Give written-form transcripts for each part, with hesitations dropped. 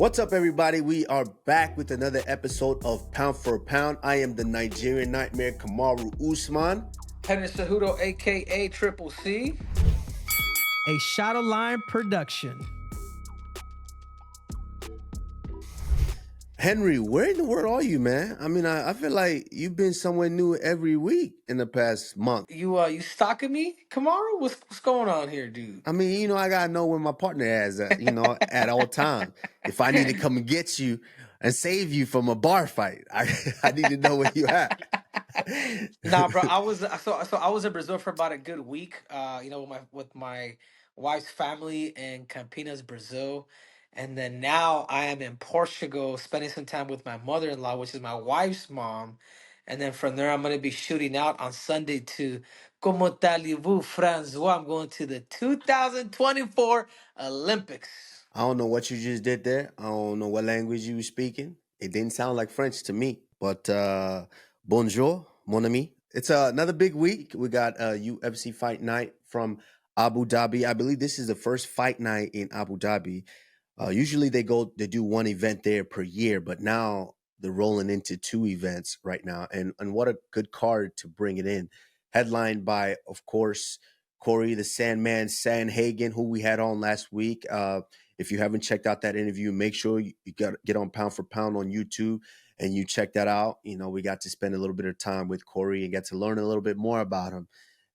What's up, everybody? We are back with another episode of Pound for Pound. I am the Nigerian Nightmare, Kamaru Usman. Henry Cejudo, aka Triple C. A Shadow Line production. Henry, where in the world are you, man? I mean, I feel like you've been somewhere new every week in the past month. You stalking me, Kamaru? What's going on here, dude? I mean, I gotta know where my partner is at, at all times. If I need to come and get you and save you from a bar fight, I need to know where you at. Nah, bro. I was in Brazil for about a good week. With my wife's family in Campinas, Brazil, and then now I am in Portugal, spending some time with my mother-in-law, which is my wife's mom, and then from there I'm gonna be shooting out on Sunday to Como allez-vous, Francois? I'm going to the 2024 Olympics. I don't know what you just did there. I don't know what language you were speaking. It didn't sound like French to me. But bonjour, mon ami. It's another big week. We got a UFC fight night from Abu Dhabi. I believe this is the first fight night in Abu Dhabi. Usually they do one event there per year, but now they're rolling into two events right now. And what a good card to bring it in. Headlined by, of course, Cory the Sandman Sandhagen, who we had on last week. If you haven't checked out that interview, make sure you got get on Pound for Pound on YouTube and you check that out. We got to spend a little bit of time with Cory and get to learn a little bit more about him.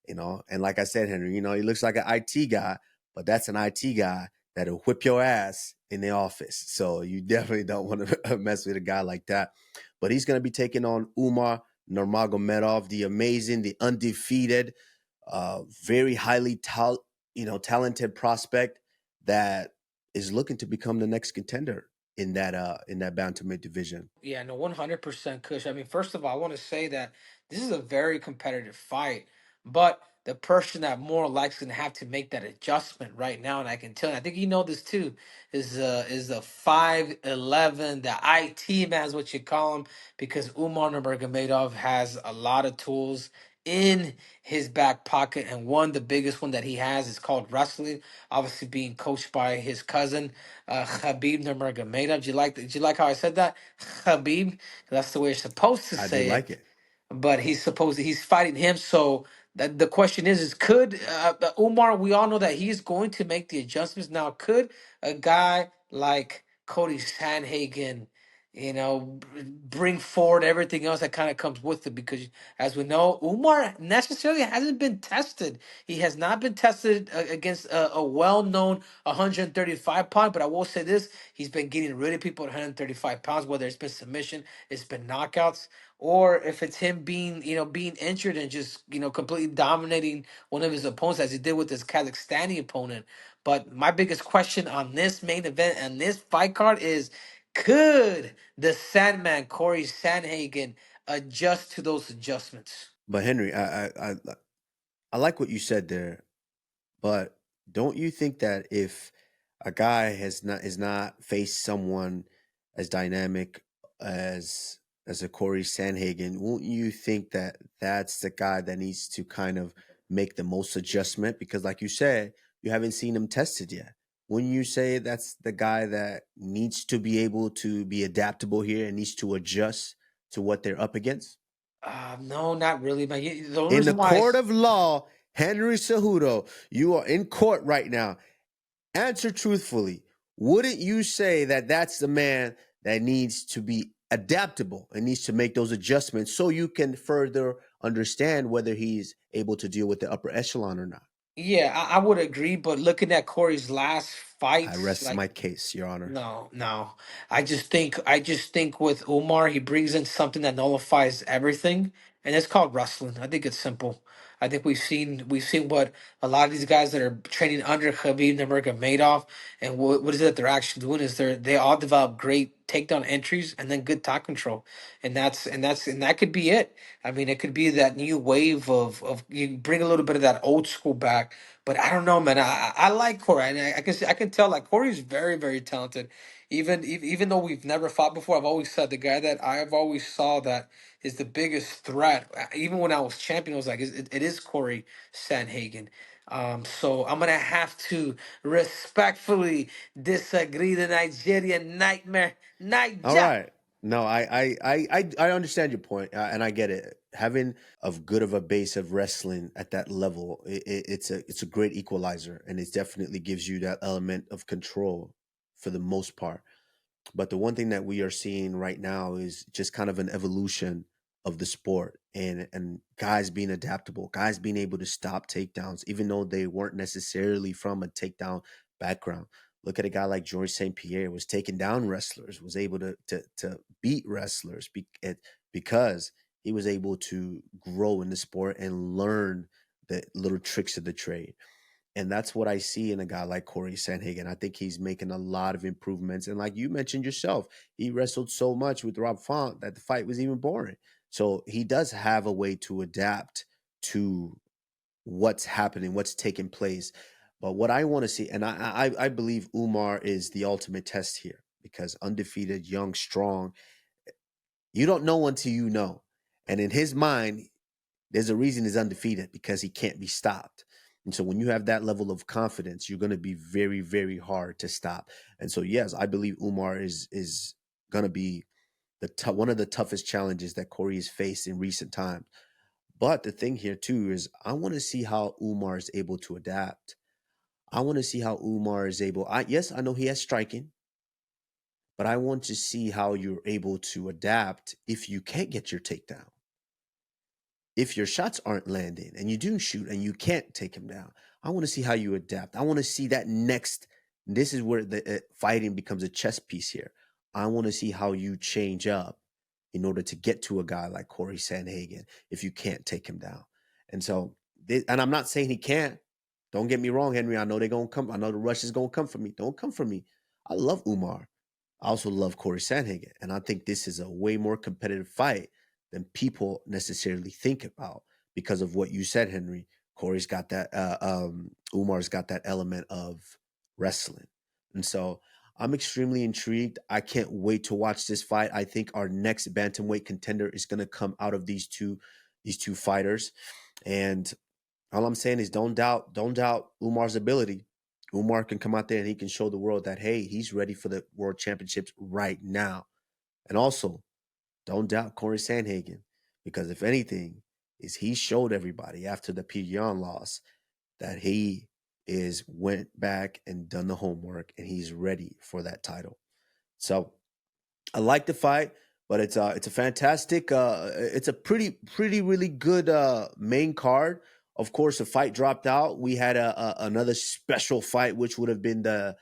And like I said, Henry, he looks like an IT guy, but that's an IT guy that'll whip your ass in the office. So you definitely don't want to mess with a guy like that. But he's going to be taking on Umar Nurmagomedov, the amazing, the undefeated, very highly talented prospect that is looking to become the next contender in that bantamweight division. Yeah, no, 100% Kush. I mean, first of all, I want to say that this is a very competitive fight, but the person that more likely going to have to make that adjustment right now, and I can tell, and I think you know this too, is the 5'11", the IT man is what you call him, because Umar Nurmagomedov has a lot of tools in his back pocket, and the biggest one that he has is called wrestling. Obviously, being coached by his cousin, Khabib Nurmagomedov. Did you like how I said that? Khabib. That's the way you're supposed to I do say it. like it. But he's fighting him. So the question is could Umar? We all know that he's going to make the adjustments. Now, could a guy like Cory Sandhagen, bring forward everything else that kind of comes with it? Because as we know, Umar necessarily hasn't been tested. He has not been tested against a well-known 135 pound. But I will say this: he's been getting rid of people at 135 pounds, whether it's been submission, it's been knockouts, or if it's him being injured and just completely dominating one of his opponents as he did with his Kazakhstani opponent. But my biggest question on this main event and this fight card is, could the Sandman Cory Sandhagen adjust to those adjustments? But Henry, I like what you said there. But don't you think that if a guy is not faced someone as dynamic as a Cory Sandhagen, won't you think that that's the guy that needs to kind of make the most adjustment? Because, like you said, you haven't seen him tested yet. Wouldn't you say that's the guy that needs to be able to be adaptable here and needs to adjust to what they're up against? No, not really, man. The only In the reason why court of law, Henry Cejudo, you are in court right now. Answer truthfully. Wouldn't you say that that's the man that needs to be adaptable and needs to make those adjustments so you can further understand whether he's able to deal with the upper echelon or not? yeah, I would agree. But looking at Corey's last I fights, rest like, my case, Your Honor. no, no. I just think with Umar, he brings in something that nullifies everything, and it's called wrestling. I think it's simple. I think we've seen what a lot of these guys that are training under Khabib Nurmagomedov, and what is it that they're actually doing is they all develop great takedown entries and then good top control, and that could be it. I mean, it could be that new wave of you bring a little bit of that old school back. But I don't know, man. I like Corey, and I can tell like Corey's very very talented. Even though we've never fought before, I've always said the guy that I've always saw that is the biggest threat. Even when I was champion, I was like, it is Cory Sandhagen. So I'm gonna have to respectfully disagree. The Nigerian nightmare, All Niger. right. No, I understand your point, and I get it. Having of good of a base of wrestling at that level, it's a great equalizer, and it definitely gives you that element of control for the most part. But the one thing that we are seeing right now is just kind of an evolution of the sport, and guys being adaptable, guys being able to stop takedowns, even though they weren't necessarily from a takedown background. Look at a guy like George St. Pierre was taking down wrestlers, was able to beat wrestlers because he was able to grow in the sport and learn the little tricks of the trade. And that's what I see in a guy like Cory Sandhagen. I think he's making a lot of improvements. And like you mentioned yourself, he wrestled so much with Rob Font that the fight was even boring. So he does have a way to adapt to what's happening, what's taking place. But what I want to see, and I believe Umar is the ultimate test here because undefeated, young, strong, you don't know until you know. And in his mind, there's a reason he's undefeated because he can't be stopped. And so when you have that level of confidence, you're going to be very, very hard to stop. And so yes, I believe Umar is going to be one of the toughest challenges that Cory has faced in recent times. But the thing here too is I want to see how Umar is able to adapt. I want to see how Umar is able. Yes, I know he has striking, but I want to see how you're able to adapt if you can't get your takedown, if your shots aren't landing and you do shoot and you can't take him down. I want to see how you adapt. I want to see that next. This is where the fighting becomes a chess piece here. I want to see how you change up in order to get to a guy like Cory Sandhagen if you can't take him down. And so, and I'm not saying he can't. Don't get me wrong, Henry. I know they're going to come. I know the rush is going to come for me. Don't come for me. I love Umar. I also love Cory Sandhagen. And I think this is a way more competitive fight than people necessarily think about because of what you said, Henry. Cory's got that, Umar's got that element of wrestling. And so I'm extremely intrigued. I can't wait to watch this fight. I think our next bantamweight contender is going to come out of these two fighters. And all I'm saying is don't doubt Umar's ability. Umar can come out there and he can show the world that, hey, he's ready for the world championships right now. And also, don't doubt Cory Sandhagen, because if anything, is he showed everybody after the Pion loss that he went back and done the homework and he's ready for that title. So I like the fight, but it's a fantastic, it's a pretty really good main card. Of course, the fight dropped out. We had another special fight, which would have been the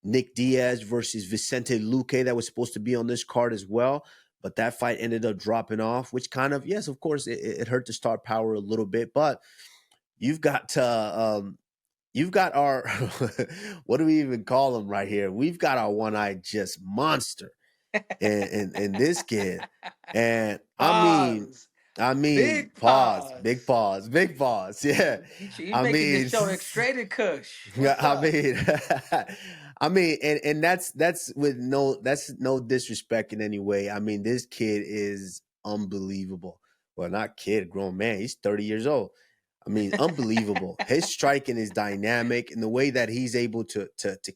Nick Diaz versus Vicente Luque that was supposed to be on this card as well. But that fight ended up dropping off, which kind of, yes, of course, it hurt the star power a little bit. But you've got our, what do we even call him right here? We've got our one-eyed just monster in this kid. And Pause. I mean, Big pause, pause. big pause, big pause. Yeah. You I making mean, this show X-rated, Kush. yeah, What's up? I mean, and that's with no disrespect in any way. I mean, this kid is unbelievable. Well, not kid, grown man. He's 30 years old. I mean, unbelievable. His striking is dynamic, and the way that he's able to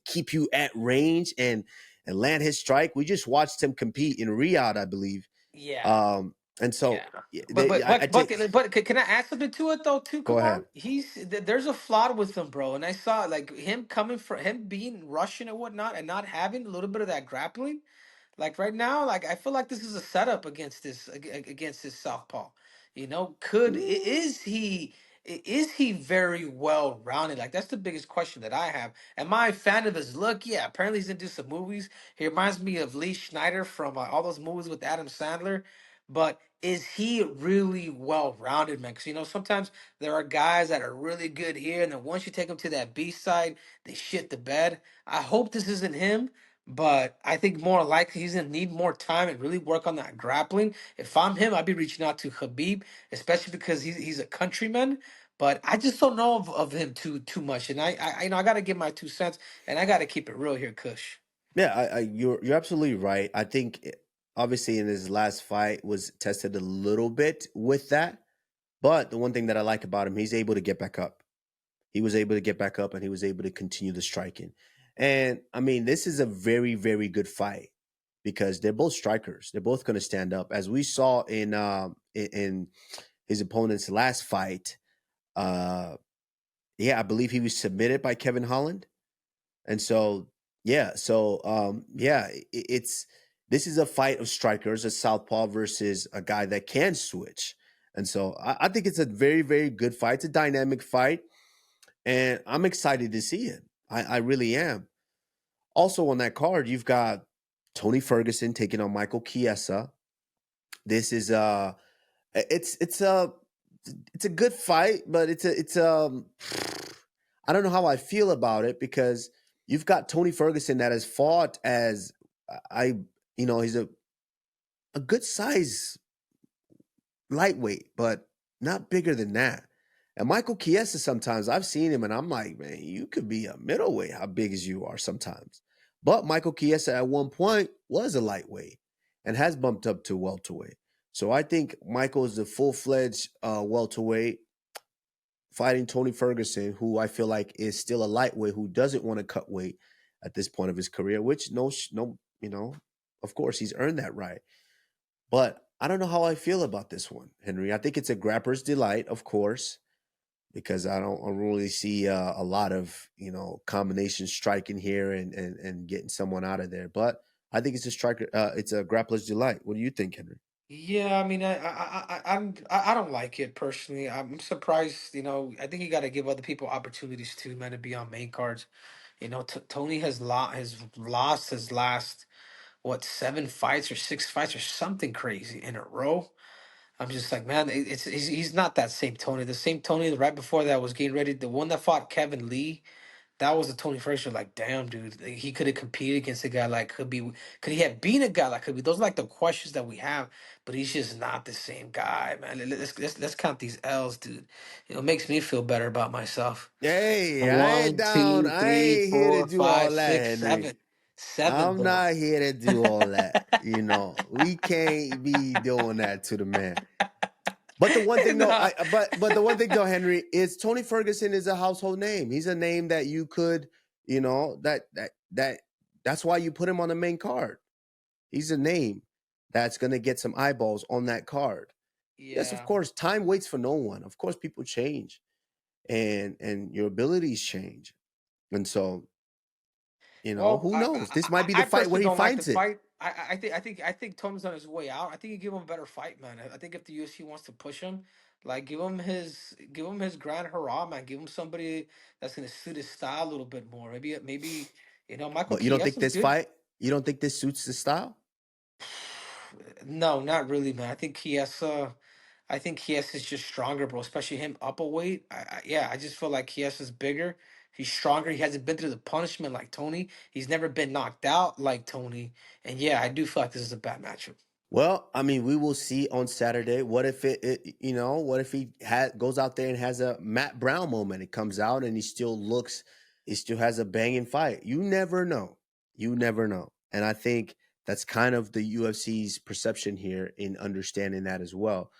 keep you at range and land his strike. We just watched him compete in Riyadh, I believe. Yeah. And so Yeah, I take. but can I add something to it though too, Go Kamaru? ahead. There's a flaw with him, bro, and I saw like him coming for him being Russian and whatnot, and not having a little bit of that grappling. Like right now, like I feel like this is a setup against this southpaw. You know, is he very well rounded? Like that's the biggest question that I have. Am I a fan of his look? Yeah, apparently he's into some movies. He reminds me of Lee Schneider from all those movies with Adam Sandler. But is he really well rounded, man? Because you know sometimes there are guys that are really good here, and then once you take them to that B side, they shit the bed. I hope this isn't him. But I think more likely he's gonna need more time and really work on that grappling. If I'm him, I'd be reaching out to Khabib, especially because he's a countryman. But I just don't know of him too much, and I you know I gotta give my 2 cents, and I gotta keep it real here, Kush. Yeah, you're absolutely right. I think obviously in his last fight was tested a little bit with that, but the one thing that I like about him, he's able to get back up. he was able to get back up and he was able to continue the striking. And I mean, this is a very, very good fight because they're both strikers. They're both going to stand up, as we saw in his opponent's last fight. Yeah, I believe he was submitted by Kevin Holland, and so it's this is a fight of strikers, a southpaw versus a guy that can switch, and so I think it's a very, very good fight. It's a dynamic fight, and I'm excited to see it. I really am. Also on that card, you've got Tony Ferguson taking on Michael Chiesa. This is it's a good fight, but it's I don't know how I feel about it because you've got Tony Ferguson that has fought as he's a good size lightweight, but not bigger than that. And Michael Chiesa, sometimes I've seen him and I'm like, man, you could be a middleweight how big as you are sometimes. But Michael Chiesa at one point was a lightweight and has bumped up to welterweight. So I think Michael is the full-fledged welterweight fighting Tony Ferguson, who I feel like is still a lightweight who doesn't want to cut weight at this point of his career, which of course he's earned that right. But I don't know how I feel about this one, Henry. I think it's a grappler's delight, of course, because I don't really see a lot of combination striking here and getting someone out of there. But I think it's a grappler's delight. What do you think, Henry? Yeah, I mean, I don't like it personally. I'm surprised. I think you got to give other people opportunities too, man, to be on main cards. Tony has lost his last what 7 fights or 6 fights or something crazy in a row. I'm just like, man, he's not that same Tony. The same Tony right before that was getting ready. The one that fought Kevin Lee, that was the Tony Frazier. Like, damn, dude, like, he could have competed against a guy like could he have been a guy like Khabib? Those are like the questions that we have, but he's just not the same guy, man. Let's count these L's, dude. It makes me feel better about myself. Hey, I ain't One, down. two, I three, ain't here to four, do all five, that, six, Henry. seven, seven, I'm bro. not here to do all that. We can't be doing that to the man. But the one thing, though, Nah. but the one thing, though, Henry, is Tony Ferguson is a household name. He's a name that you could, that's why you put him on the main card. He's a name that's gonna get some eyeballs on that card. Yes, of Yeah. course, time waits for no one. Of course, people change, and your abilities change, and so Well, who knows? This might be the I fight where personally he don't like the finds it. fight. I think Tony's on his way out. I think you give him a better fight, man. I think if the UFC wants to push him, like give him his grand hurrah, man. Give him somebody that's gonna suit his style a little bit more. Maybe Michael But you don't think Chiesa's this good. fight? You don't think this suits the style? No, not really, man. I think Chiesa is just stronger, bro. Especially him up a weight. Yeah, I just feel like Chiesa's bigger. He's stronger. He hasn't been through the punishment like Tony. He's never been knocked out like Tony. And yeah, I do feel like this is a bad matchup. Well, I mean, we will see on Saturday. What if what if he goes out there and has a Matt Brown moment? It comes out and he still has a banging fight. You never know. You never know. And I think that's kind of the UFC's perception here in understanding that as well.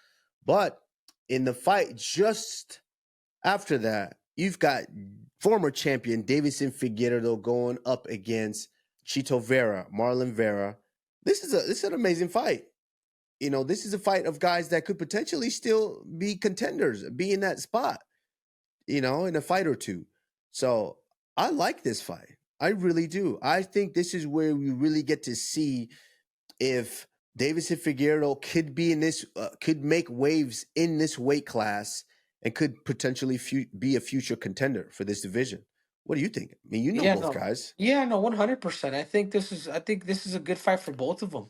But in the fight just after that, you've got former champion Deiveson Figueiredo going up against Marlon Vera. This is an amazing fight. This is a fight of guys that could potentially still be contenders, be in that spot, in a fight or two. So I like this fight. I really do. I think this is where we really get to see if Deiveson Figueiredo could be could make waves in this weight class and could potentially be a future contender for this division. What do you think? I mean, Yeah, both no. guys. Yeah, no, 100%. I think this is a good fight for both of them.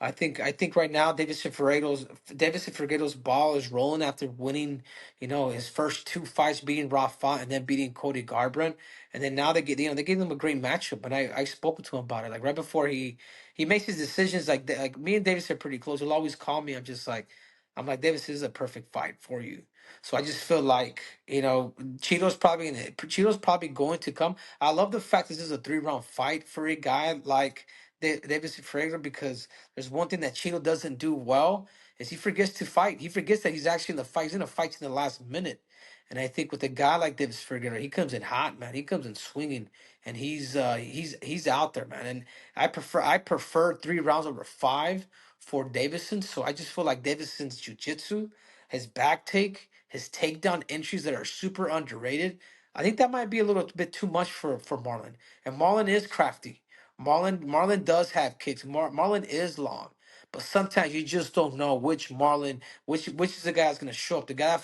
I think right now Davidson Figueiredo's ball is rolling after winning, his first 2 fights, beating Rafa and then beating Cody Garbrandt. And then now they gave him a great matchup. And I spoke to him about it. Like right before he makes his decisions, like me and Davis are pretty close. He'll always call me. I'm like, Davis, this is a perfect fight for you. So I just feel like, Cheeto's probably going to come. I love the fact this is a 3-round fight for a guy like Davis Figueiredo because there's one thing that Cheeto doesn't do well is he forgets to fight. He forgets that he's actually in the fight. He's in a fight in the last minute. And I think with a guy like Davis Figueroa, he comes in hot, man. He comes in swinging, and he's out there, man. And I prefer 3 rounds over 5 for Davison. So I just feel like Davison's jiu-jitsu, his back take, his takedown entries that are super underrated. I think that might be a little bit too much for Marlon. And Marlon is crafty. Marlon does have kicks. Marlon is long. But sometimes you just don't know which Marlon, which is the guy that's gonna show up. The guy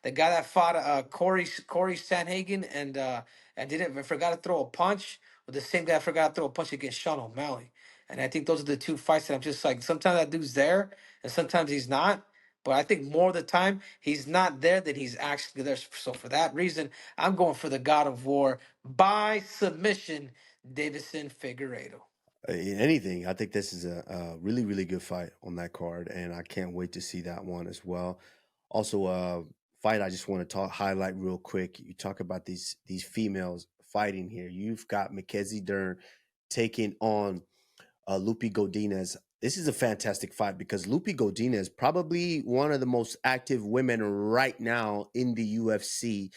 that fought Cory Sandhagen and didn't forgot to throw a punch, or the same guy forgot to throw a punch against Sean O'Malley. And I think those are the two fights that I'm just like, sometimes that dude's there and sometimes he's not. But I think more of the time he's not there than he's actually there. So for that reason, I'm going for the God of War by submission, Deiveson Figueiredo. In anything, I think this is a really, really good fight on that card, and I can't wait to see that one as well. Also, fight I just want to highlight real quick. You talk about these females fighting here. You've got McKenzie Dern taking on Luppy Godinez. This is a fantastic fight because Luppy Godinez, probably one of the most active women right now in the UFC,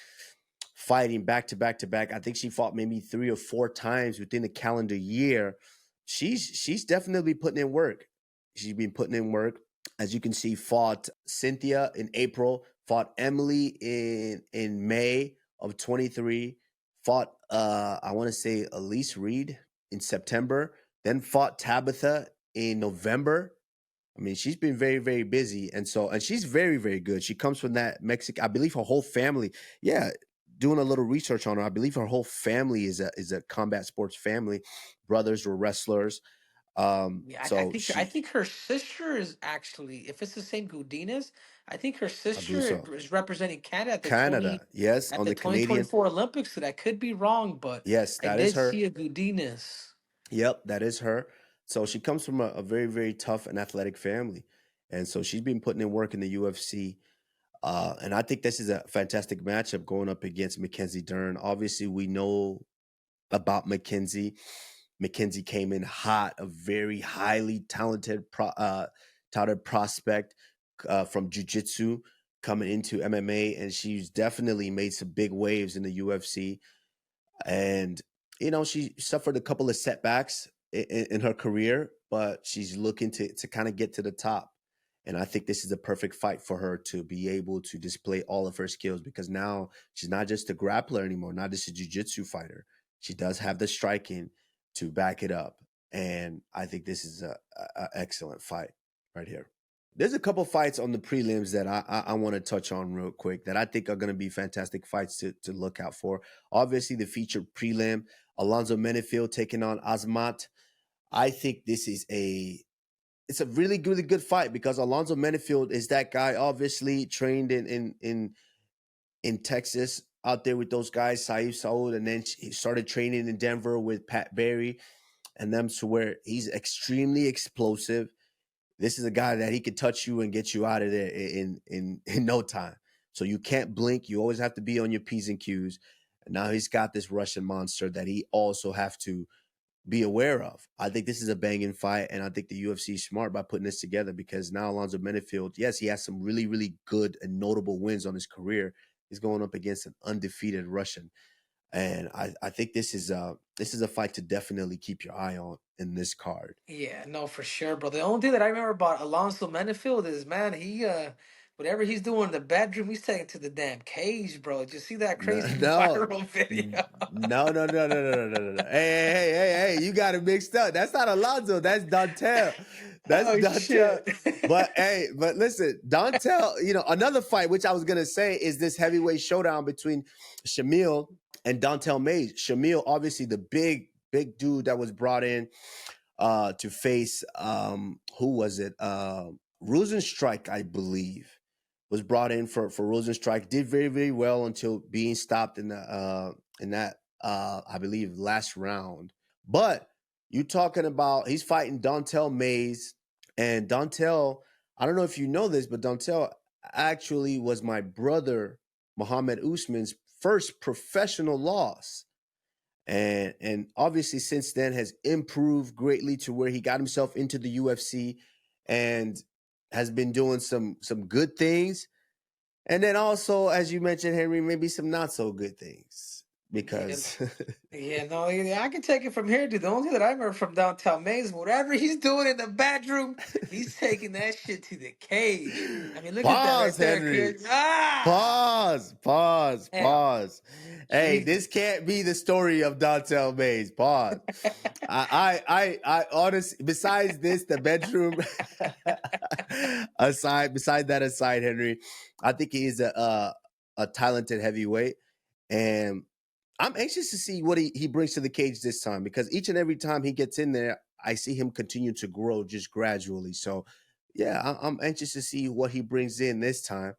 fighting back to back to back. I think she fought maybe 3 or 4 times within the calendar year. She's definitely putting in work. She's been putting in work. As you can see, fought Cynthia in April, fought Emily in May of 23, fought I want to say Elise Reed in September, then fought Tabitha in November. I mean, she's been very, very busy. And she's very, very good. She comes from that Mexican, I believe her whole family. Yeah, doing a little research on her, I believe her whole family is a combat sports family. Brothers were wrestlers. Yeah, So I think her sister is actually, if it's the same Godinez, I think her I believe sister so. is representing Canada Canada, yes, at on the the Canadian. 2024 Olympics. So that could be wrong, but Yes, I that is did her. see a Godinez. Yep, that is her. So she comes from a very, very tough and athletic family. And so she's been putting in work in the UFC. And I think this is a fantastic matchup going up against McKenzie Dern. Obviously, we know about McKenzie. McKenzie came in hot, a very highly talented touted prospect from jiu-jitsu coming into MMA, and she's definitely made some big waves in the UFC. And she suffered a couple of setbacks in her career, but she's looking to kind of get to the top. And I think this is a perfect fight for her to be able to display all of her skills, because now she's not just a grappler anymore, not just a jiu-jitsu fighter. She does have the striking to back it up. And I think this is a excellent fight right here. There's a couple fights on the prelims that I want to touch on real quick that I think are going to be fantastic fights to look out for. Obviously, the featured prelim, Alonzo Menefield taking on Azmat. I think this is it's a really, really good fight because Alonzo Menefield is that guy, obviously trained in Texas, out there with those guys, Saif Saud, and then he started training in Denver with Pat Barry, and them, to where he's extremely explosive. This is a guy that he could touch you and get you out of there in no time. So you can't blink. You always have to be on your P's and Q's. And now he's got this Russian monster that he also have to be aware of. I think this is a banging fight, and I think the UFC is smart by putting this together, because now Alonzo Menefield, yes, he has some really, really good and notable wins on his career. He's going up against an undefeated Russian. And I think this is a fight to definitely keep your eye on in this card. Yeah, no, for sure, bro. The only thing that I remember about Alonso Menefield is, man, he whatever he's doing in the bedroom, he's taking to the damn cage, bro. Did you see that No, crazy no, viral video? no. Hey, you got it mixed up. That's not Alonzo. That's Dantel. That's Oh Dantel. shit. But listen, Dantel, another fight, which I was going to say, is this heavyweight showdown between Shamil and Dantel Mays. Shamil, obviously the big dude that was brought in to face, who was it? Rosenstrike, I believe, was brought in for Rosenstrike. Did very, very well until being stopped in that I believe last round. But you talking about, he's fighting Dantel Mays, and Dantel, I don't know if you know this, but Dantel actually was my brother Muhammad Usman's first professional loss. And obviously since then has improved greatly to where he got himself into the UFC and has been doing some good things. And then also, as you mentioned, Henry, maybe some not so good things because Yeah, no, yeah, I can take it from here, dude. The only thing that I remember from downtown Maine, whatever he's doing in the bedroom, he's taking that shit to the cage. I mean, look at that right pause, there, Henry. kid. Ah, hell, Pause. Hey, Jesus. this can't be the story of Dontel Mays. Pause. I honestly, besides this, the bedroom, besides that aside, Henry, I think he is a talented heavyweight, and I'm anxious to see what he brings to the cage this time because each and every time he gets in there, I see him continue to grow just gradually. So, yeah, I'm anxious to see what he brings in this time.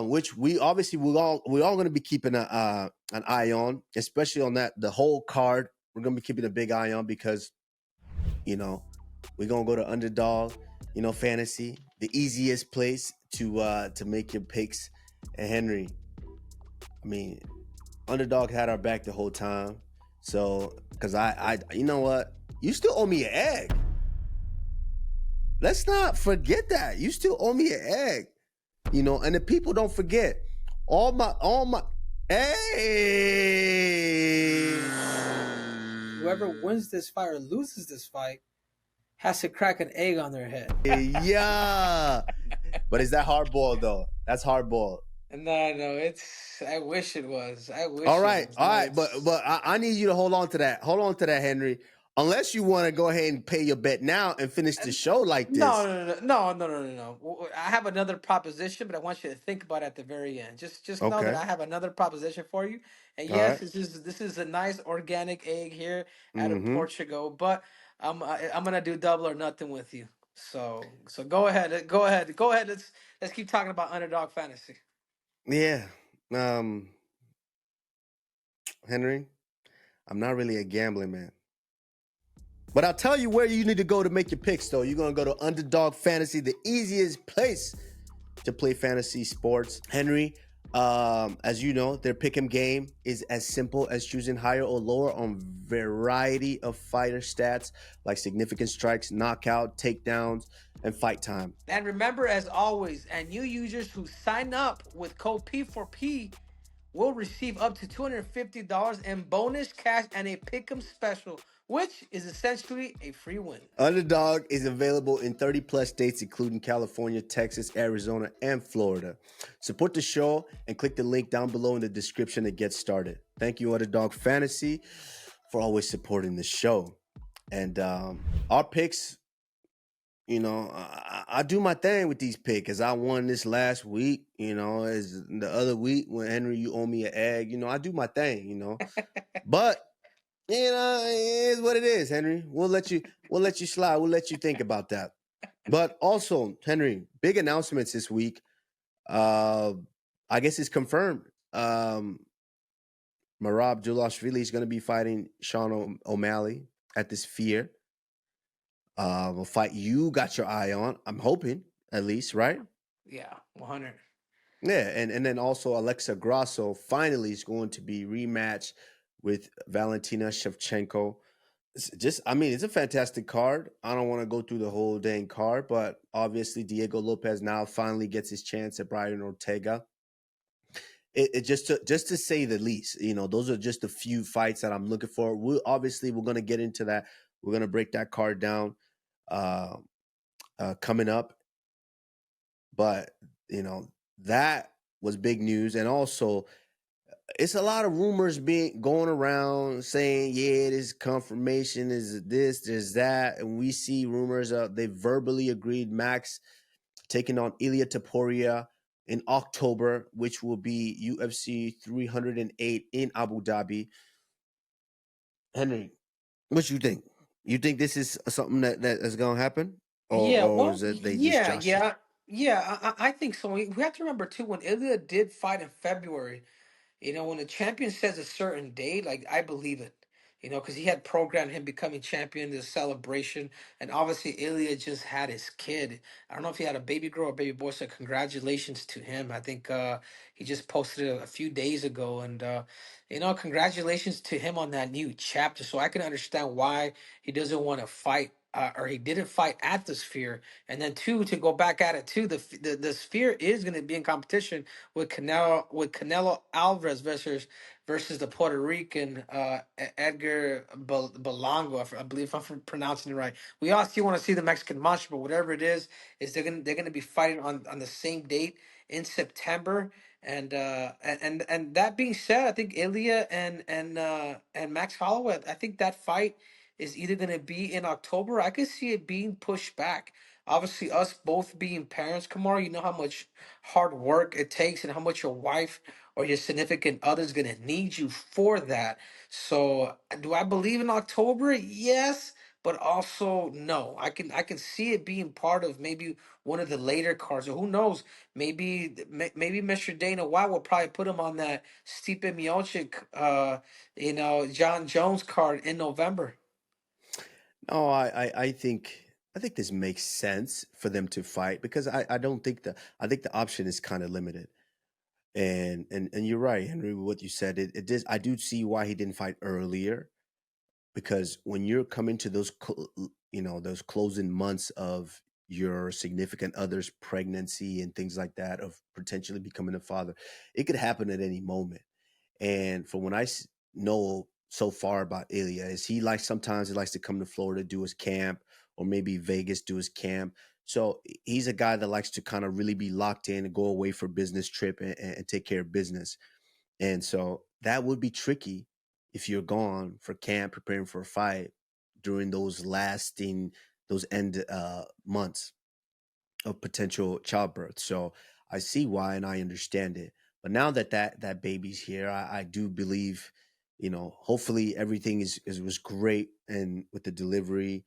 Which we obviously we're all going to be keeping an eye on, especially on the whole card. We're going to be keeping a big eye on because we're going to go to Underdog, fantasy, the easiest place to make your picks. And Henry, I mean, Underdog had our back the whole time. So, because I you know what? You still owe me an egg. Let's not forget that. You still owe me an egg. And the people don't forget. All my hey. Whoever wins this fight or loses this fight has to crack an egg on their head. Yeah. But is that hardball though? That's hardball. No, I wish it was. All right. But I need you to hold on to that. Hold on to that, Henry. Unless you want to go ahead and pay your bet now and finish the show like this. No. I have another proposition, but I want you to think about it at the very end. Just know that I have another proposition for you. And yes, this is a nice organic egg here out of Portugal, but I'm gonna do double or nothing with you. So go ahead. Let's keep talking about underdog fantasy. Yeah. Henry, I'm not really a gambling man. But I'll tell you where you need to go to make your picks, though. You're going to go to Underdog Fantasy, the easiest place to play fantasy sports. Henry, as you know, their pick'em game is as simple as choosing higher or lower on variety of fighter stats like significant strikes, knockout, takedowns, and fight time. And remember, as always, and new users who sign up with code P4P will receive up to $250 in bonus cash and a pick'em special, which is essentially a free win. Underdog is available in 30 plus states, including California, Texas, Arizona, and Florida. Support the show and click the link down below in the description to get started. Thank you, Underdog Fantasy, for always supporting the show. And our picks, I do my thing with these picks as I won this last week, as the other week when Henry, you owe me an egg, I do my thing, but it is what it is, Henry. We'll let you slide. We'll let you think about that. But also, Henry, big announcements this week. I guess it's confirmed. Marab Julashvili is going to be fighting Sean O'Malley at this Sphere. A fight you got your eye on. I'm hoping, at least, right? Yeah, 100. Yeah, and then also Alexa Grasso finally is going to be rematched with Valentina Shevchenko. It's a fantastic card. I don't want to go through the whole dang card, but obviously Diego Lopez now finally gets his chance at Brian Ortega. It just to say the least, those are just a few fights that I'm looking for. We're going to get into that. We're going to break that card down coming up. But, that was big news. And also, it's a lot of rumors going around saying, yeah, this confirmation is this, there's that. And we see rumors they verbally agreed Max taking on Ilia Topuria in October, which will be UFC 308 in Abu Dhabi. Henry, what you think? You think this is something that is going to happen? Or is it they just josh it? Yeah, I think so. We have to remember, too, when Ilia did fight in February, when a champion says a certain date, like, I believe it, because he had programmed him becoming champion, this celebration. And obviously, Ilya just had his kid. I don't know if he had a baby girl or baby boy, so congratulations to him. I think he just posted it a few days ago. And, congratulations to him on that new chapter. So I can understand why he doesn't want to fight or he didn't fight at the Sphere, and then two, to go back at it too. The Sphere is going to be in competition with Canelo Alvarez versus the Puerto Rican Edgar Belango. I believe if I'm pronouncing it right. We all still want to see the Mexican monster, but whatever it is they're gonna be fighting on the same date in September. And that being said, I think Ilia and Max Holloway, I think that fight is either going to be in October. I could see it being pushed back. Obviously, us both being parents, Kamaru, you know how much hard work it takes and how much your wife or your significant other is going to need you for that. So, do I believe in October? Yes, but also no. I can see it being part of maybe one of the later cards, or who knows? Maybe Mr. Dana White will probably put him on that Stipe Miocic, John Jones card in November. No, I think this makes sense for them to fight because I don't think I think the option is kind of limited. And you're right, Henry, with what you said. It does. I do see why he didn't fight earlier, because when you're coming to those those closing months of your significant other's pregnancy and things like that, of potentially becoming a father, it could happen at any moment. And from what know so far about Ilia, is sometimes he likes to come to Florida, do his camp, or maybe Vegas, do his camp. So he's a guy that likes to kind of really be locked in and go away for business trip and take care of business. And so that would be tricky if you're gone for camp, preparing for a fight during those end months of potential childbirth. So I see why and I understand it. But now that baby's here, I do believe, hopefully everything was great and with the delivery.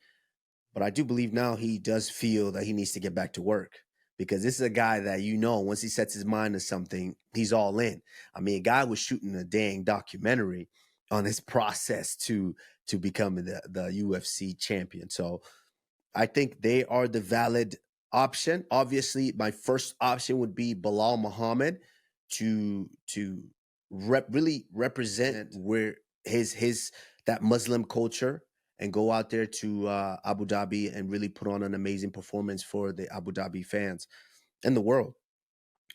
But I do believe now he does feel that he needs to get back to work, because this is a guy that, once he sets his mind to something, he's all in. I mean, a guy was shooting a dang documentary on his process to becoming the UFC champion. So I think they are the valid option. Obviously, my first option would be Belal Muhammad to really represent where his that Muslim culture, and go out there to Abu Dhabi and really put on an amazing performance for the Abu Dhabi fans and the world.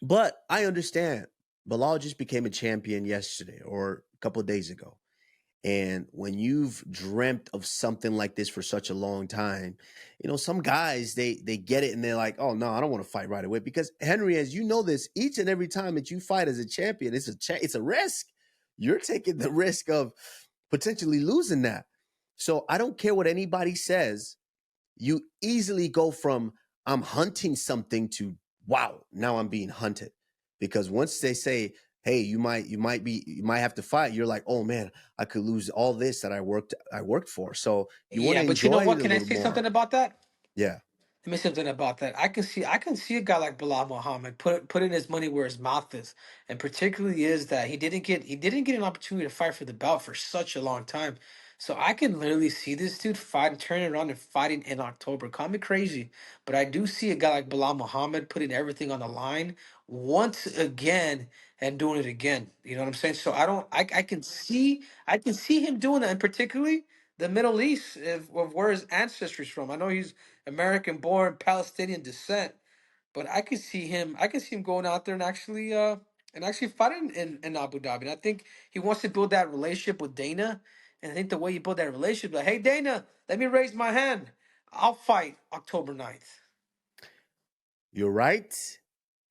But I understand Belal just became a champion yesterday or a couple of days ago. And when you've dreamt of something like this for such a long time, some guys, they get it and they're like, oh, no, I don't want to fight right away. Because, Henry, as you know this, each and every time that you fight as a champion, it's a risk. You're taking the risk of potentially losing that. So I don't care what anybody says. You easily go from I'm hunting something to, wow, now I'm being hunted. Because once they say, hey, you might have to fight, you're like, oh man, I could lose all this that I worked for. So you want Yeah, to but you know enjoy it what? a Can I little say more. something about that? Yeah. Let me say something about that. I can see a guy like Bilal Muhammad putting his money where his mouth is, and particularly is that he didn't get an opportunity to fight for the belt for such a long time. So I can literally see this dude fight, turning around and fighting in October. Call me crazy, but I do see a guy like Bilal Muhammad putting everything on the line once again and doing it again. You know what I'm saying? So I don't. I can see him doing that, and particularly the Middle East of where his ancestry's from. I know he's American born, Palestinian descent. But I can see him going out there and actually fighting in Abu Dhabi. And I think he wants to build that relationship with Dana. And I think the way you build that relationship, like, hey Dana, let me raise my hand. I'll fight October 9th. You're right,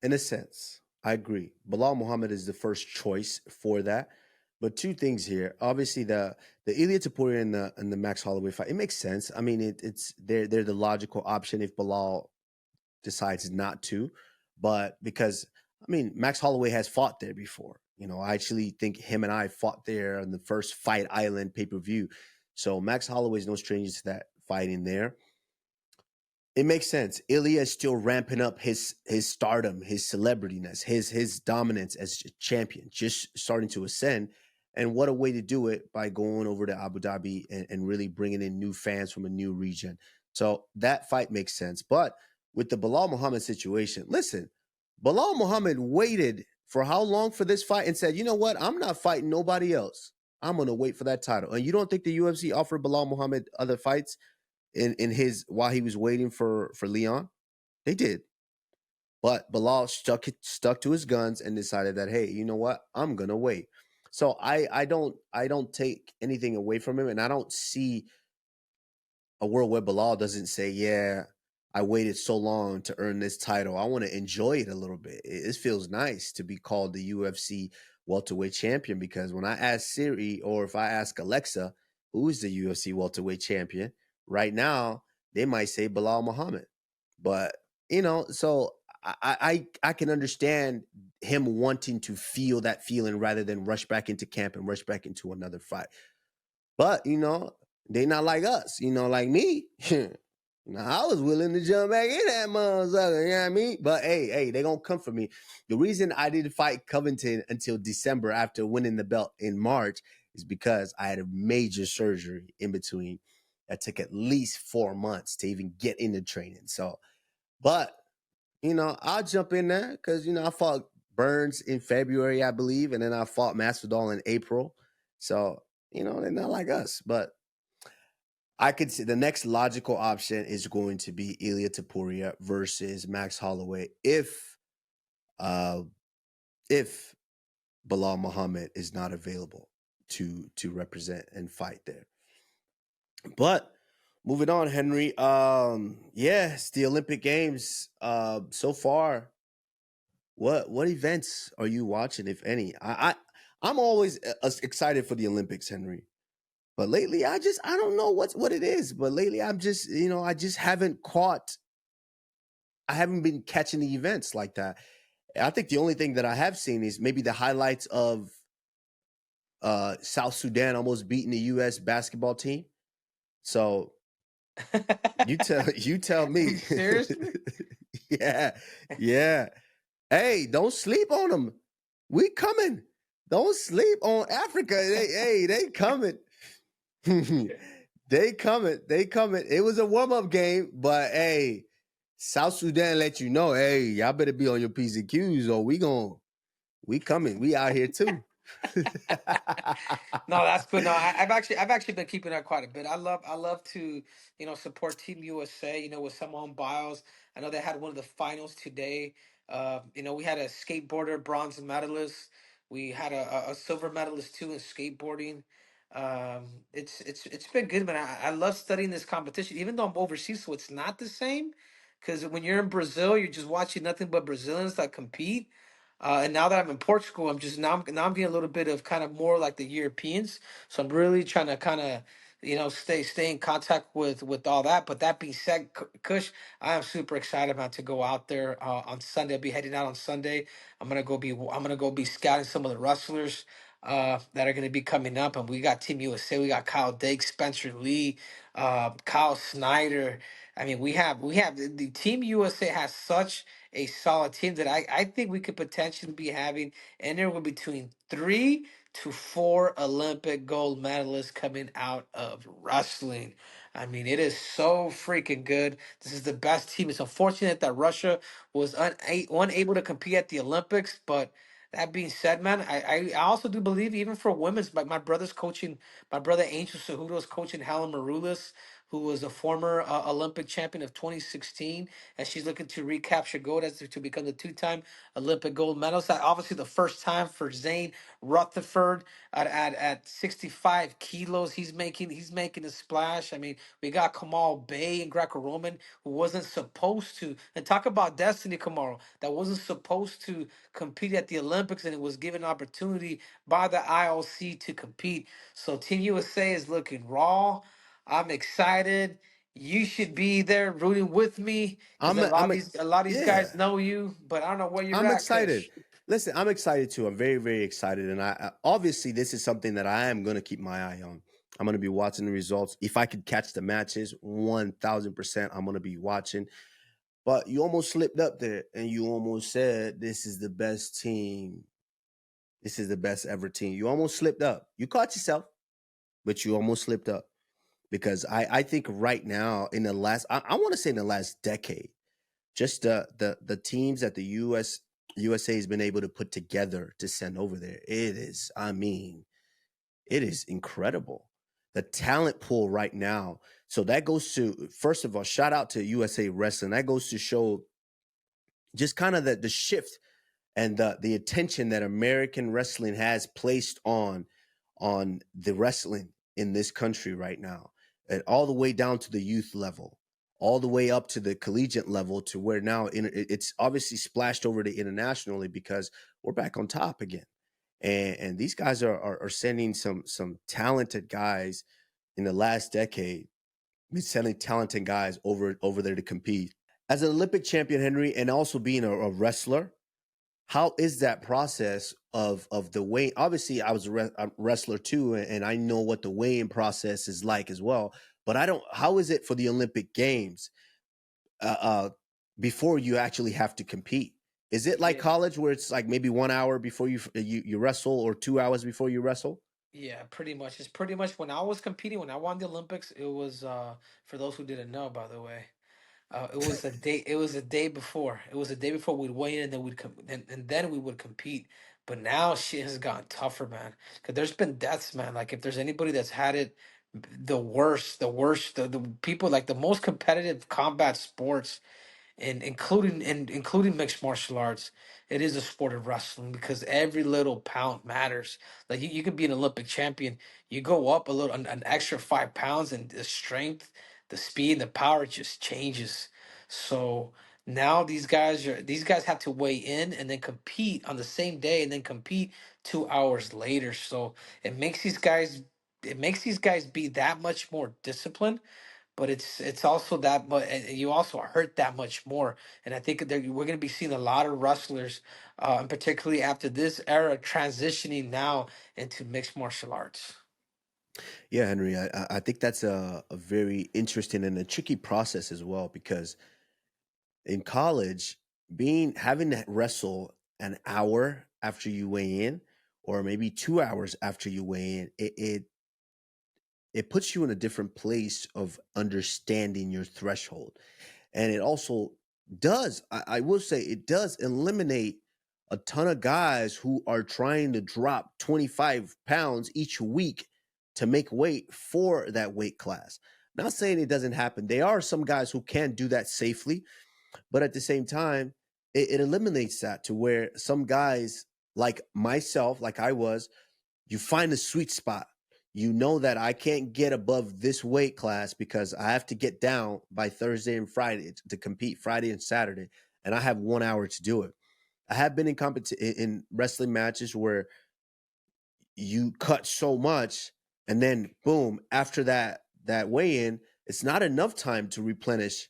in a sense. I agree. Bilal Muhammad is the first choice for that. But two things here. Obviously, the Ilia Topuria and the Max Holloway fight, it makes sense. I mean, it's they're the logical option if Bilal decides not to. But because, I mean, Max Holloway has fought there before. I actually think him and I fought there on the first Fight Island pay-per-view. So Max Holloway is no stranger to that fighting there. It makes sense. Ilia is still ramping up his stardom, his celebrityness, his dominance as a champion, just starting to ascend. And what a way to do it, by going over to Abu Dhabi and really bringing in new fans from a new region. So that fight makes sense. But with the Bilal Muhammad situation, listen, Bilal Muhammad waited for how long for this fight and said, you know what? I'm not fighting nobody else. I'm going to wait for that title. And you don't think the UFC offered Bilal Muhammad other fights? in his while he was waiting for Leon. They did. But Belal stuck to his guns and decided that, hey, you know what? I'm gonna wait. So I don't take anything away from him, and I don't see a world where Belal doesn't say, yeah, I waited so long to earn this title. I want to enjoy it a little bit. It feels nice to be called the UFC welterweight champion, because when I ask Siri or if I ask Alexa, who is the UFC welterweight champion, right now they might say Belal Muhammad. But so I can understand him wanting to feel that feeling rather than rush back into camp and rush back into another fight. But they not like us, like me. I was willing to jump back in that motherfucker, you know what I mean? But hey, they gonna come for me. The reason I didn't fight Covington until December after winning the belt in March is because I had a major surgery in between that took at least 4 months to even get into training. So, but I'll jump in there because I fought Burns in February, I believe, and then I fought Masvidal in April. So, they're not like us. But I could see the next logical option is going to be Ilia Topuria versus Max Holloway if Belal Muhammad is not available to represent and fight there. But moving on, Henry. It's the Olympic Games. So far, what events are you watching, if any? I'm always excited for the Olympics, Henry. But lately, I don't know what it is. But lately, I'm just, I just haven't been catching the events like that. I think the only thing that I have seen is maybe the highlights of South Sudan almost beating the U.S. basketball team. So you tell me. Seriously? Yeah. Hey, don't sleep on them. We coming. Don't sleep on Africa. They coming. They coming. It was a warm-up game, but hey, South Sudan let you know, hey, y'all better be on your P's and Q's or we coming. We out here too. No, that's good. No, I've actually been keeping that quite a bit. I love to support Team USA. With some on bios. I know they had one of the finals today. We had a skateboarder bronze medalist. We had a silver medalist too in skateboarding. It's been good, man. I love studying this competition, even though I'm overseas, so it's not the same. Because when you're in Brazil, you're just watching nothing but Brazilians that compete. And now that I'm in Portugal, I'm getting a little bit of kind of more like the Europeans. So I'm really trying to kind of stay in contact with all that. But that being said, Kush, I am super excited about to go out there on Sunday. I'll be heading out on Sunday. I'm gonna go be scouting some of the wrestlers that are gonna be coming up. And we got Team USA. We got Kyle Dake, Spencer Lee, Kyle Snyder. I mean, we have the Team USA has such a solid team that I think we could potentially be having anywhere between 3 to 4 Olympic gold medalists coming out of wrestling. I mean, it is so freaking good. This is the best team. It's unfortunate that Russia was unable to compete at the Olympics, but that being said, man, I also do believe even for women's, like my brother's coaching, my brother Angel Cejudo is coaching Helen Maroulis, who was a former Olympic champion of 2016, and she's looking to recapture gold as to become the two-time Olympic gold medalist. Obviously, the first time for Zane Rutherford at 65 kilos, he's making a splash. I mean, we got Kamal Bay in Greco-Roman, who wasn't supposed to, and talk about destiny, Kamaru, that wasn't supposed to compete at the Olympics, and it was given an opportunity by the IOC to compete. So Team USA is looking raw. I'm excited. You should be there rooting with me because I'm a lot of these yeah. guys know you, but I don't know where you're I'm at, excited. Kush. Listen, I'm excited too. I'm very, very excited. And obviously this is something that I am going to keep my eye on. I'm going to be watching the results. If I could catch the matches, 1000%, I'm going to be watching. But you almost slipped up there and you almost said, this is the best team. This is the best ever team. You almost slipped up. You caught yourself, but you almost slipped up. Because I think right now in the last, I want to say in the last decade, just the teams that the USA has been able to put together to send over there, it is incredible. the talent pool right now. So that goes to, first of all, shout out to USA Wrestling. That goes to show just kind of the shift and the attention that American wrestling has placed on the wrestling in this country right now, and all the way down to the youth level, all the way up to the collegiate level, to where now it's obviously splashed over to internationally because we're back on top again. And these guys are sending some talented guys in the last decade, sending talented guys over there to compete. As an Olympic champion, Henry, and also being a wrestler, how is that process of the weigh? Obviously, I was a wrestler too, and I know what the weighing process is like as well. But I don't. How is it for the Olympic Games before you actually have to compete? Is it like college where it's like maybe 1 hour before you wrestle, or 2 hours before you wrestle? Yeah, pretty much. It's pretty much when I was competing, when I won the Olympics, it was for those who didn't know, by the way. It was a day. It was a day before. It was a day before we'd weigh in, and then and then we would compete. But now shit has gotten tougher, man. Because there's been deaths, man. Like if there's anybody that's had it, the worst, the people like the most competitive combat sports, and including mixed martial arts, it is a sport of wrestling because every little pound matters. Like you could be an Olympic champion, you go up a little, an extra 5 pounds, and the strength, the speed, the power just changes. So now these guys have to weigh in and then compete on the same day and then compete 2 hours later. So it makes these guys it makes these guys be that much more disciplined, but it's also that much. You also hurt that much more, and I think that we're going to be seeing a lot of wrestlers, and particularly after this era, transitioning now into mixed martial arts. Yeah, Henry, I think that's a very interesting and a tricky process as well, because in college, having to wrestle an hour after you weigh in, or maybe 2 hours after you weigh in, it puts you in a different place of understanding your threshold. And it also does, I will say, it does eliminate a ton of guys who are trying to drop 25 pounds each week to make weight for that weight class. Not saying it doesn't happen. There are some guys who can do that safely, but at the same time, it eliminates that, to where some guys like myself, like I was, you find a sweet spot. You know that I can't get above this weight class because I have to get down by Thursday and Friday to compete Friday and Saturday, and I have 1 hour to do it. I have been in wrestling matches where you cut so much, and then boom, after that weigh-in, it's not enough time to replenish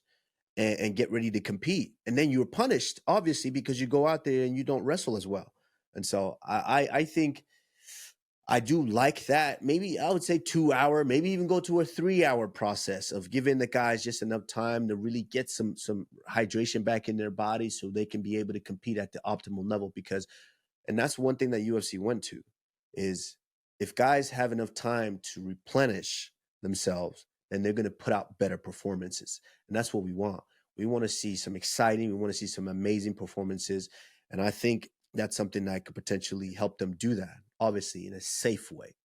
and get ready to compete. And then you're punished, obviously, because you go out there and you don't wrestle as well. And so I think I do like that. Maybe I would say 2 hour, maybe even go to a 3 hour process of giving the guys just enough time to really get some hydration back in their bodies so they can be able to compete at the optimal level. Because, and that's one thing that UFC went to, is if guys have enough time to replenish themselves, then they're going to put out better performances. And that's what we want. We want to see some exciting, we want to see some amazing performances. And I think that's something that could potentially help them do that, obviously in a safe way.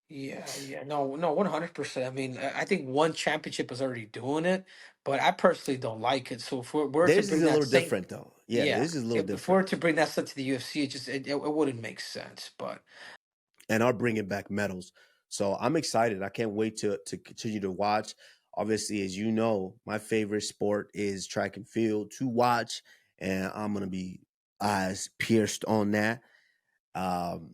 Yeah, no, 100%. I mean, I think one championship is already doing it, but I personally don't like it. So if we're to Theirs is bring a that little same, different though. Yeah, yeah, this is a little if we're different. to bring that stuff to the UFC, it wouldn't make sense. But And are bringing back medals. So I'm excited. I can't wait to continue to watch. Obviously, as you know, my favorite sport is track and field to watch, and I'm gonna be eyes pierced on that. Um,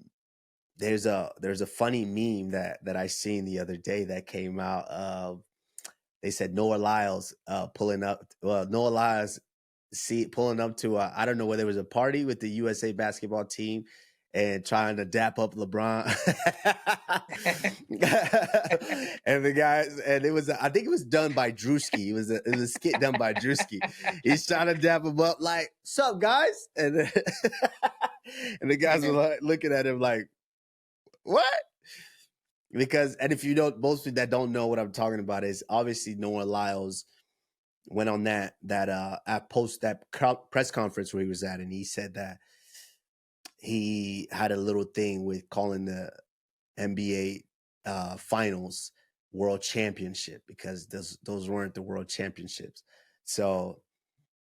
there's a funny meme that I seen the other day that came out. They said Noah Lyles pulling up. Well, Noah Lyles pulling up to I don't know whether it was a party with the USA basketball team and trying to dap up LeBron. And the guys, and it was, I think it was done by Drewski. It was a skit done by Drewski. He's trying to dap him up like, "Sup, guys?" And and the guys were like, looking at him like, "What?" Because, and if you don't, most people that don't know what I'm talking about, is obviously Noah Lyles went on that post that press conference where he was at, and he said that he had a little thing with calling the NBA finals world championship, because those weren't the world championships. So,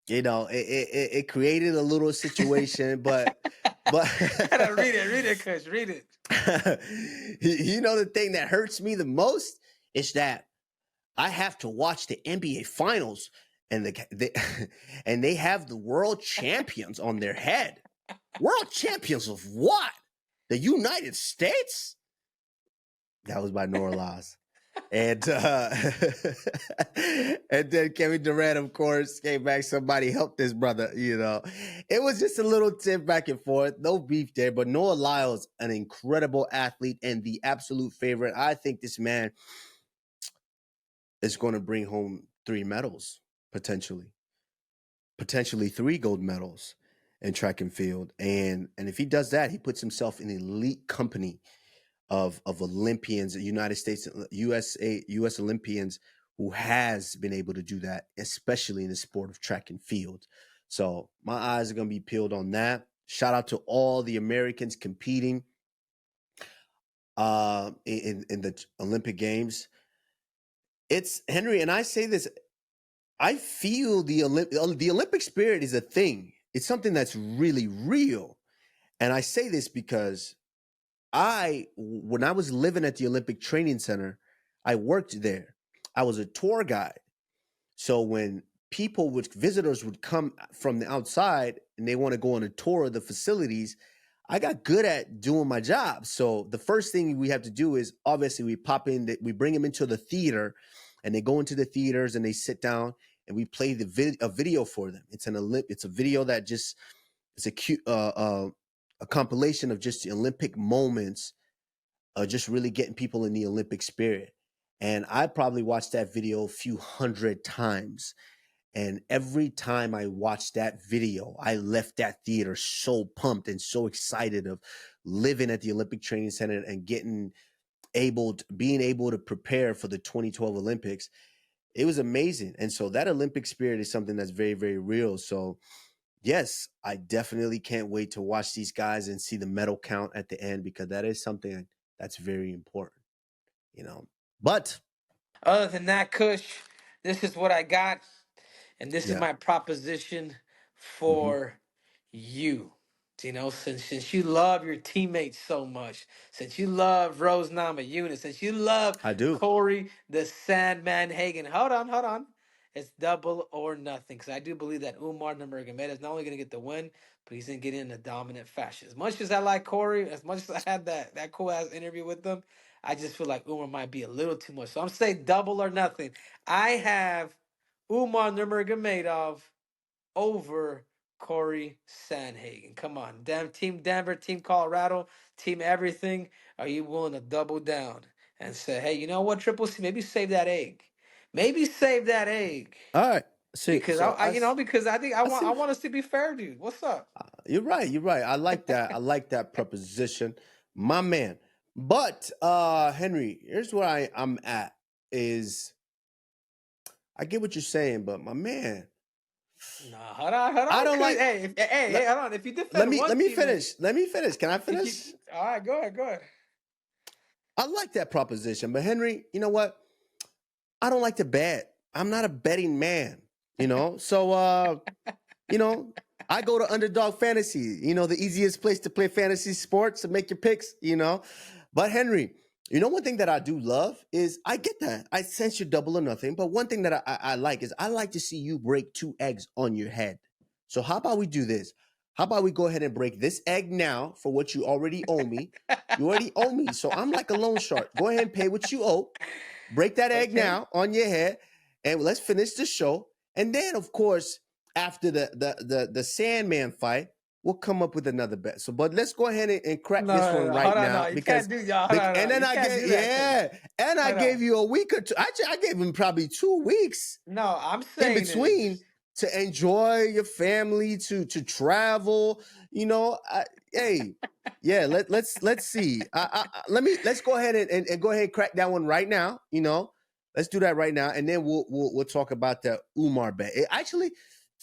you know, it created a little situation, but Read it, Kush, read it. you know, the thing that hurts me the most is that I have to watch the NBA finals, and and they have the world champions on their head. World champions of what? The United States? That was by Nora Laws. And and then Kevin Durant, of course, came back. Somebody help this brother, you know. It was just a little tip back and forth. No beef there. But Noah Lyles, an incredible athlete and the absolute favorite. I think this man is going to bring home 3 medals, potentially 3 gold medals in track and field. And if he does that, he puts himself in elite company of Olympians, United States, US Olympians who has been able to do that, especially in the sport of track and field. So my eyes are going to be peeled on that. Shout out to all the Americans competing in the Olympic Games. It's Henry, and I say this, I feel the Olympic spirit is a thing. It's something that's really real. And I say this because when I was living at the Olympic Training Center, I worked there. I was a tour guide. So when visitors would come from the outside and they want to go on a tour of the facilities, I got good at doing my job. So the first thing we have to do is, obviously, we bring them into the theater, and they go into the theaters and they sit down, and we play a video for them. It's a video that just is a compilation of just the Olympic moments, just really getting people in the Olympic spirit. And I probably watched that video a few hundred times. And every time I watched that video, I left that theater so pumped and so excited of living at the Olympic Training Center and being able to prepare for the 2012 Olympics. It was amazing. And so that Olympic spirit is something that's very, very real. So yes, I definitely can't wait to watch these guys and see the medal count at the end, because that is something that's very important, you know. But other than that, Kush, this is what I got, and this is yeah. my proposition for you. You know, since you love your teammates so much, since you love Rose Namajunas, since you love I do. Cory the Sandman Hagen. Hold on. It's double or nothing, because I do believe that Umar Nurmagomedov is not only going to get the win, but he's going to get it in a dominant fashion. As much as I like Cory, as much as I had that cool ass interview with him, I just feel like Umar might be a little too much. So I'm saying double or nothing. I have Umar Nurmagomedov over Cory Sandhagen. Come on, Team Denver, Team Colorado, Team everything. Are you willing to double down and say, hey, you know what, Triple C, maybe save that egg. Maybe save that egg. All right. See, Because so because I think I see. want us to be fair, dude. What's up? You're right. I like that. I like that proposition, my man. But Henry, here's where I'm at is, I get what you're saying, but my man, Nah, hold on. I don't like. Hey, hold on. If you defend Let me finish. Let me finish. Can I finish? All right, go ahead. I like that proposition, but Henry, you know what? I don't like to bet. I'm not a betting man, you know. So, you know, I go to Underdog Fantasy, you know, the easiest place to play fantasy sports and make your picks, you know. But Henry, you know, one thing that I do love is, I get that. I sense your double or nothing. But one thing that I like is, I like to see you break 2 eggs on your head. So how about we do this? How about we go ahead and break this egg now for what you already owe me? You already owe me. So I'm like a loan shark. Go ahead and pay what you owe. Break that egg now on your head, and let's finish the show. And then, of course, after the Sandman fight, we'll come up with another bet. So, but let's go ahead and crack this one right now, because I gave you a week or two. Actually, I gave him probably 2 weeks. No, I'm saying in between to enjoy your family, to travel. You know, hey, yeah. Let's see. Let's go ahead and go ahead and crack that one right now. You know, let's do that right now, and then we'll talk about the Umar bet. Actually,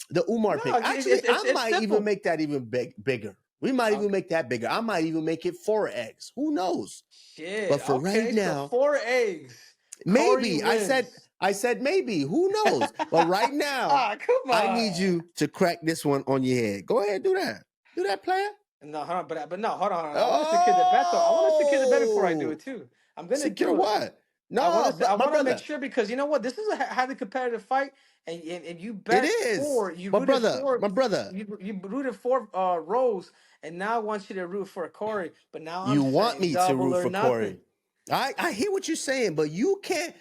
the Umar pick. Actually, I might even make that even bigger. We might even make that bigger. I might even make it 4 eggs. Who knows? Shit. But for right Okay, now, so 4 eggs. maybe. Cory I said maybe. Who knows? But right now, come on. I need you to crack this one on your head. Go ahead, do that. Do that, player. No, hold on, but no, hold on. I want to secure the bet though. I want to secure the bet before I do it too. I'm gonna secure do it. what? No, I my want to make brother. sure because you know what? This is a highly competitive fight, and you It bet is. you My rooted brother. for My brother. you rooted for Rose, and now I want you to root for Cory. But now I'm You want saying me to double root or for nothing. Cory. I hear what you're saying, but you can't.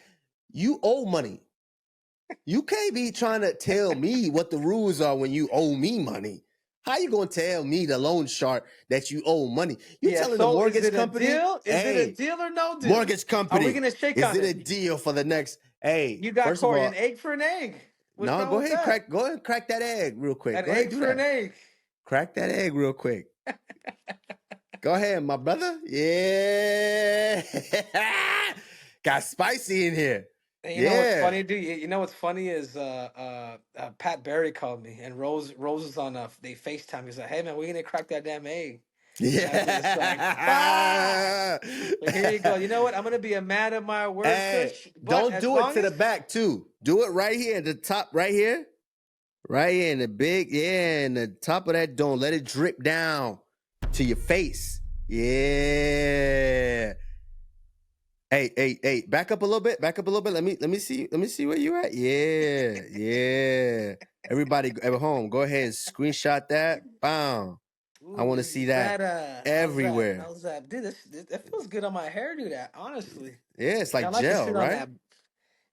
You owe money. You can't be trying to tell me what the rules are when you owe me money. How you gonna tell me, the loan shark, that you owe money? You Yeah. telling the So is mortgage it a company, deal? Is it a hey, deal or no deal? mortgage Are we company, gonna shake is on it a it? deal for the next? Hey, You got first of Cory all, an egg for an egg. What's no, wrong go with ahead, that? crack that egg real quick. An Go ahead, egg do for an that. egg. Crack that egg real quick. Go ahead, my brother. Yeah. Got spicy in here. And you know what's funny, dude? You know what's funny is Pat Barry called me and Rose was on they FaceTime. He's like, "Hey man, we're gonna crack that damn egg." And I'm just like, "Bah!" But here you go. You know what? I'm gonna be a man of my word, Hey, Kush. But don't as do it long to as the back too. Do it right here at the top, right here. Right here in the big, in the top of that dome. Let it drip down to your face. Yeah. Hey, back up a little bit. Back up a little bit. Let me see where you at. Yeah. Everybody at home, go ahead and screenshot that. Bam. I want to see that Vera. everywhere. How's that? Dude, that feels good on my hair, dude. That honestly. Yeah, it's I like like to gel, sit on right? that.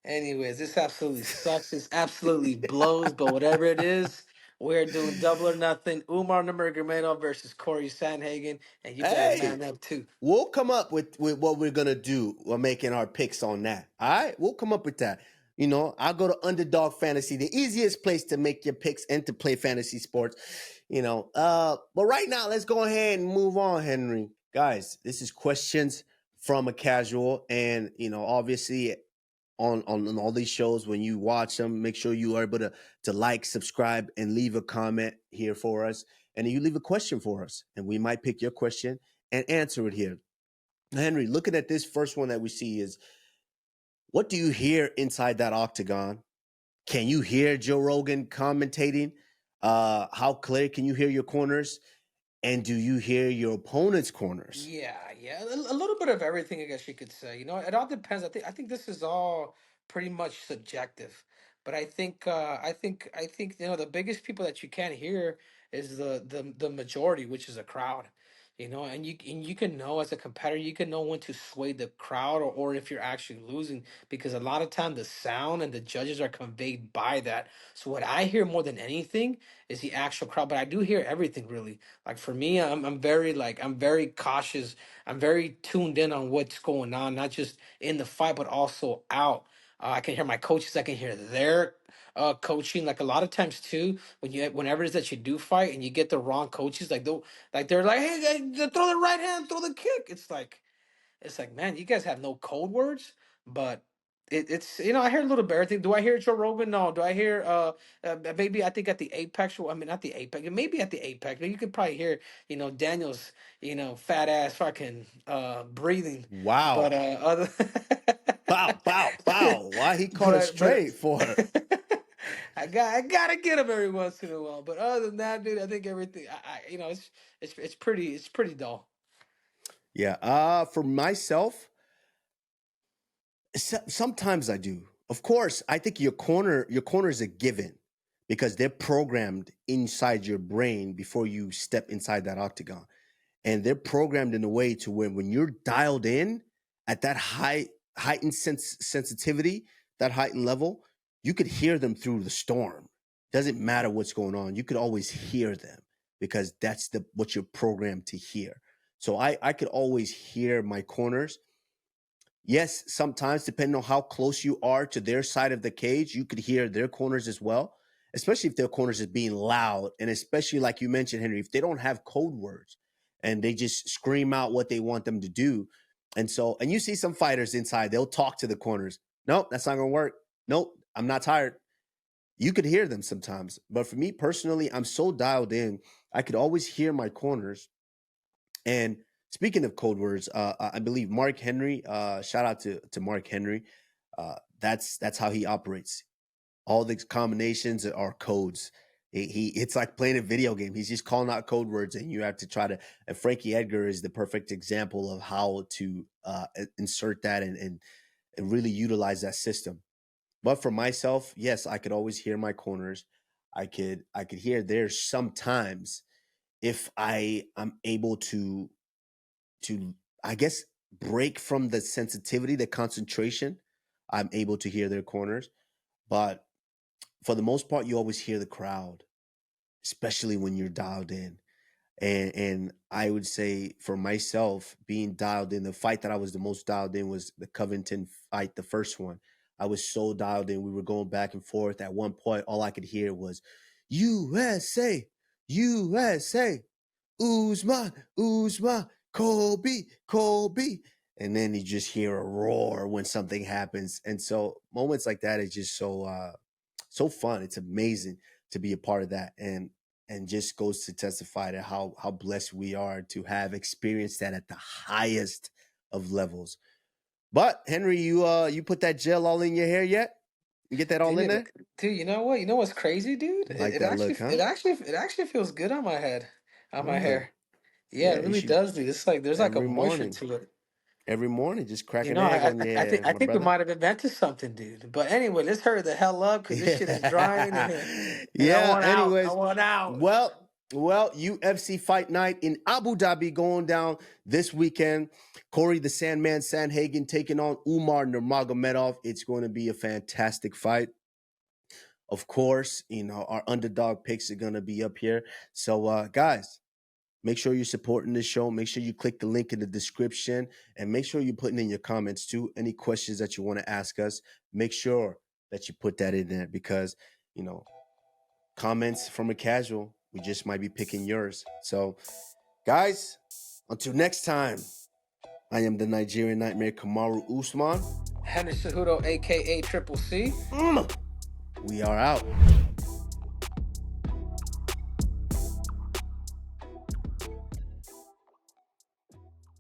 Anyways, this absolutely sucks. This absolutely blows. But whatever it is, we're doing double or nothing. Umar Nurmagomedov versus Cory Sandhagen, and you better Hey, man up too. we'll come up with what we're gonna do. We're making our picks on that. All right, we'll come up with that. You know, I'll go to Underdog Fantasy, the easiest place to make your picks and to play fantasy sports. You know, but right now, let's go ahead and move on, Henry. Guys, this is questions from a casual, and you know, obviously, on all these shows, when you watch them, make sure you are able to like, subscribe, and leave a comment here for us. And you leave a question for us, and we might pick your question and answer it here. Henry, looking at this first one that we see is, what do you hear inside that octagon? Can you hear Joe Rogan commentating? How clear can you hear your corners? And do you hear your opponent's corners? Yeah, a little bit of everything, I guess you could say. You know, it all depends. I think this is all pretty much subjective. But I think you know the biggest people that you can't hear is the majority, which is a crowd. You know, and you can know as a competitor, you can know when to sway the crowd or if you're actually losing because a lot of time the sound and the judges are conveyed by that. So what I hear more than anything is the actual crowd, but I do hear everything really. Like for me, I'm very I'm very cautious. I'm very tuned in on what's going on, not just in the fight, but also out. I can hear my coaches. I can hear their coaching. Like a lot of times too, whenever it is that you do fight and you get the wrong coaches, they're like, hey, throw the right hand, throw the kick. It's like, man, you guys have no code words, but it's you know, I hear a little bit of everything. Do I hear Joe Rogan? No. Do I hear maybe I think at the Apex? I mean, not the Apex. Maybe at the Apex. You could probably hear you know Daniel's you know fat ass fucking breathing. But Wow. other. Bow. Why he caught it but straight for? I gotta get him every once in a while. But other than that, dude, I think everything I you know it's pretty dull. Yeah. For myself, sometimes I do. Of course, I think your corner is a given because they're programmed inside your brain before you step inside that octagon. And they're programmed in a way to where when you're dialed in at that heightened sensitivity, that heightened level, you could hear them through the storm. Doesn't matter what's going on. You could always hear them because that's what you're programmed to hear. So I could always hear my corners. Yes, sometimes depending on how close you are to their side of the cage, you could hear their corners as well, especially if their corners is being loud. And especially like you mentioned, Henry, if they don't have code words and they just scream out what they want them to do. And you see some fighters inside, they'll talk to the corners. Nope, that's not going to work. Nope, I'm not tired. you could hear them sometimes. But for me personally, I'm so dialed in. I could always hear my corners. And speaking of code words, I believe Mark Henry, shout out to Mark Henry. That's how he operates. All the combinations are codes. It's like playing a video game. He's just calling out code words, and you have to try to. And Frankie Edgar is the perfect example of how to insert that and really utilize that system. But for myself, yes, I could always hear my corners. I could hear there's sometimes if I am able to I guess break from the sensitivity, the concentration, I'm able to hear their corners. But for the most part, you always hear the crowd, especially when you're dialed in. And I would say for myself, being dialed in, the fight that I was the most dialed in was the Covington fight, the first one. I was so dialed in. We were going back and forth. At one point, all I could hear was USA, USA, Usman, Usman, Kobe, Kobe. And then you just hear a roar when something happens. And so moments like that is just so fun. It's amazing to be a part of that. And just goes to testify to how blessed we are to have experienced that at the highest of levels. But Henry, you put that gel all in your hair yet? You get that all in there? Dude, you know what? You know what's crazy, dude? Like that look, huh? It actually feels good on my head, on my hair. Yeah, Yeah, it really does, dude. It's like there's like a every moisture morning. to it. Every morning, just crack You an know, egg I on your I think I my think we brother. might have invented something, dude. But anyway, let's hurry the hell up because this shit is drying. And Yeah. I want Anyways, out. I want out. Well, UFC Fight Night in Abu Dhabi going down this weekend. Cory the Sandman Sandhagen taking on Umar Nurmagomedov. It's going to be a fantastic fight. Of course, you know, our underdog picks are going to be up here. So, guys, make sure you're supporting this show. Make sure you click the link in the description and make sure you're putting in your comments too. Any questions that you want to ask us, make sure that you put that in there because, you know, comments from a casual, we just might be picking yours. So, guys, until next time, I am the Nigerian Nightmare Kamaru Usman. Henry Cejudo, a.k.a. Triple C. We are out.